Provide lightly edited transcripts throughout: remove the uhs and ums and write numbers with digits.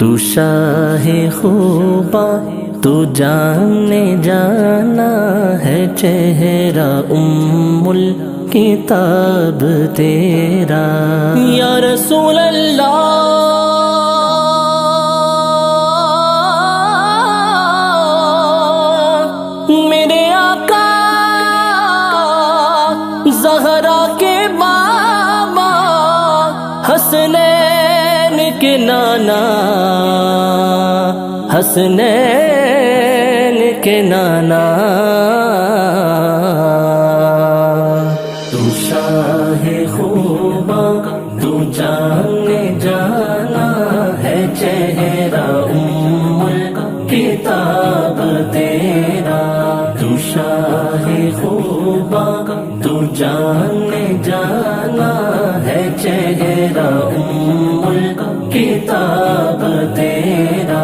تو شاہ خوباں تو جانے جانا ہے چہرہ الکتاب تیرا یا رسول اللہ میرے آقا زہرا کے بابا حسنین کے نانا حسنین کے نانا تو شاہ خوباں تو جانے جانا ہے چہرہ الکتاب تیرا تو شاہ خوباں تو جانے جانا ہے چہرہ الکتاب تیرا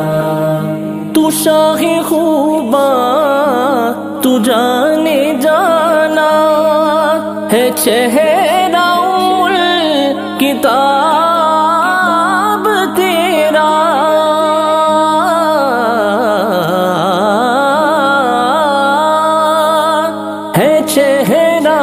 تو شاہ خوباں تو جانے جانا ہے چہرہ الکتاب تیرا ہے چہرہ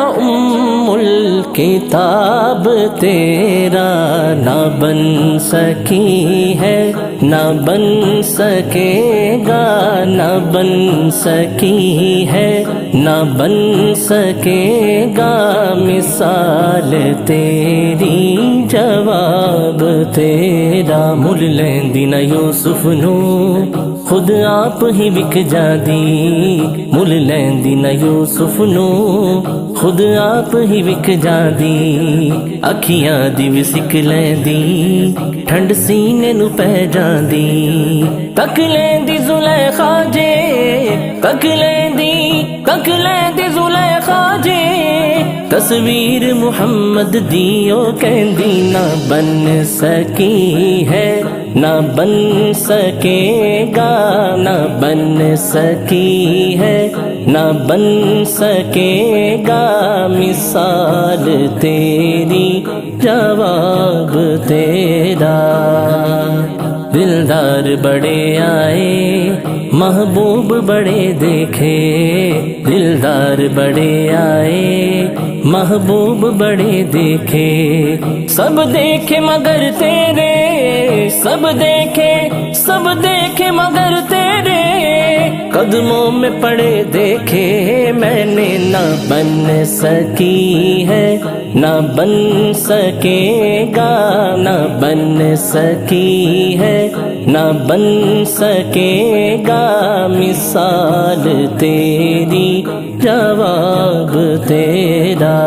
الکتاب تیرا نہ بن سکی ہے نہ بن سکے گا نہ بن سکی ہے نہ بن سکے گا مثال تیری جواب تیرا مل لیندی نہ یوسف نو خود آپ ہی وک جاندی مل لیندی نہ یوسف نو خود آپ ہی وک جاندی اکھیاں دی وسک لیندی ٹھنڈ سینے نو پہ جاندی تک لیندی زلیخا جے تک لیندی زلیخا جے تصویر محمد دیو کہندی نہ بن سکی ہے نہ بن سکے گا نہ بن سکی ہے نہ بن سکے گا مثال تیری جواب تیرا دلدار بڑے آئے محبوب بڑے دیکھے دلدار بڑے آئے محبوب بڑے دیکھے سب دیکھے مگر تیرے سب دیکھے مگر تیرے قدموں میں پڑے دیکھے میں نے نہ بن سکی ہے نہ بن سکے گا نہ بن سکی ہے نہ بن سکے گا مثال تیری جواب تیرا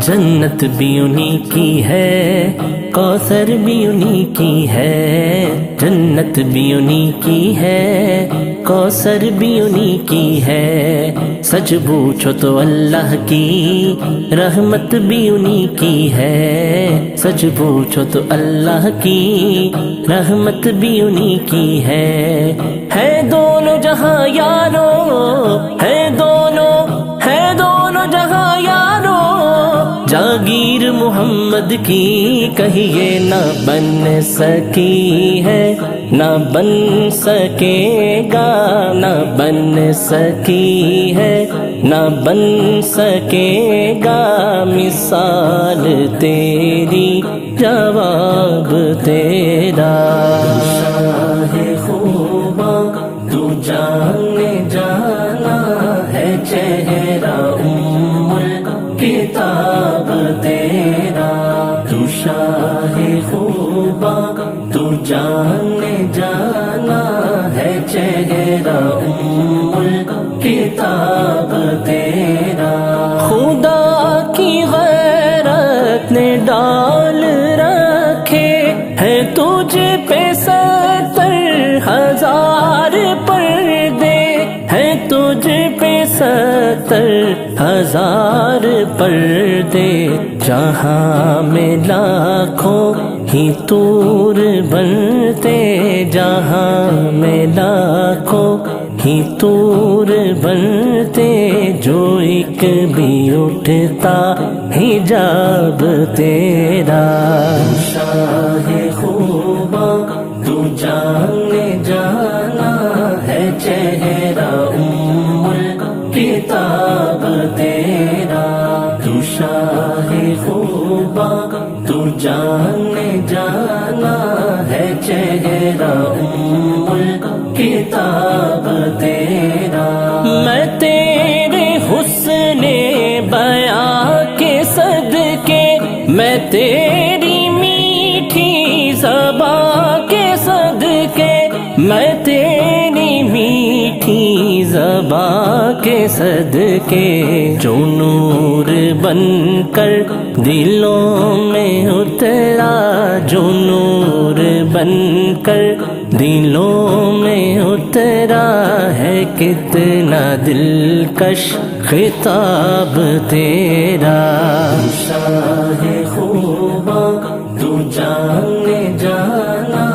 جنت بھی انہی کی ہے کوثر بھی انہی کی ہے جنت بھی انہی کی ہے کوثر بھی انہی کی ہے سچ پوچھو تو اللہ کی رحمت بھی انہی کی ہے سچ پوچھو تو اللہ کی رحمت بھی انہی کی ہے دونوں جہاں یارو ہے دونوں جہاں یارو جاگیر محمد کی کہیے نہ بن سکی ہے نہ بن سکے گا نہ بن سکی ہے نہ بن سکے گا مثال تیری جواب تیرا شاہ خوباں تو جانے جانا ہے چہرہ الکتاب تیرا تو شاہ خوباں تو جانے جانا ہے چہرہ الکتاب تیرا خدا کی غیرت نے ڈال رکھے ہے تجھ پہ 70,000 پردے ہے تجھ پہ 70,000 پردے جہاں میں لاکھوں ہی طور بنتے جہاں میں لاکھوں ہی طور بنتے جو ایک بھی اٹھتا حجاب تیرا شاہ خوباں تو چہرہ کتاب تیرا. میں تیرے حسن بیاں کے صدقے، میں تیری میٹھی زبان کے صدقے، میں تیری میٹھی زبان کے صدقے، جو نور بن کر دلوں میں اترا، جو نور بن کر دلوں میں اترا ہے، کتنا دلکش خطاب تیرا. شاہ خوباں تو جانے جانا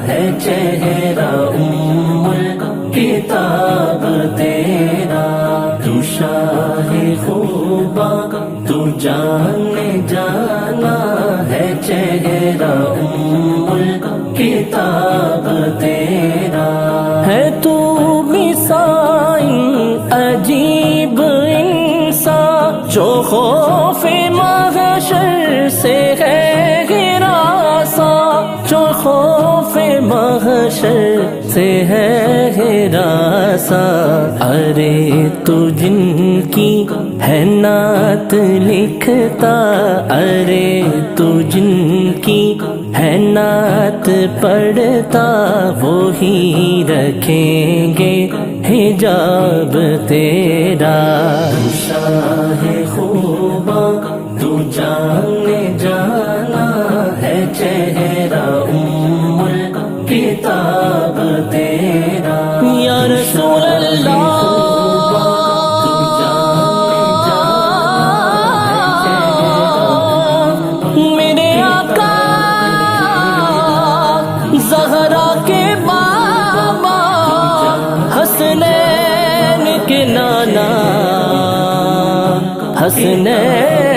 ہے، چہرہ کتاب تیرا. تو شاہ خوباں تو جانے جانا ہے، چہرہ کتاب تیرا. ہے تو مثال عجیب انسان، جو خوف محشر سے ہے ہراساں، جو خوف محشر سے ہے ہراساں. ارے تو جن کی ہے نعت لکھتا، ارے تو جن کی ہے نعت پڑھتا، وہی رکھیں گے حجاب تیرا. شاہ خوباں تو جانے جانا ہے، چہرہ کتاب تیرا. یا رسول اللہ میرے آقا زہرا کے بابا، حسنین کے نانا، حسنین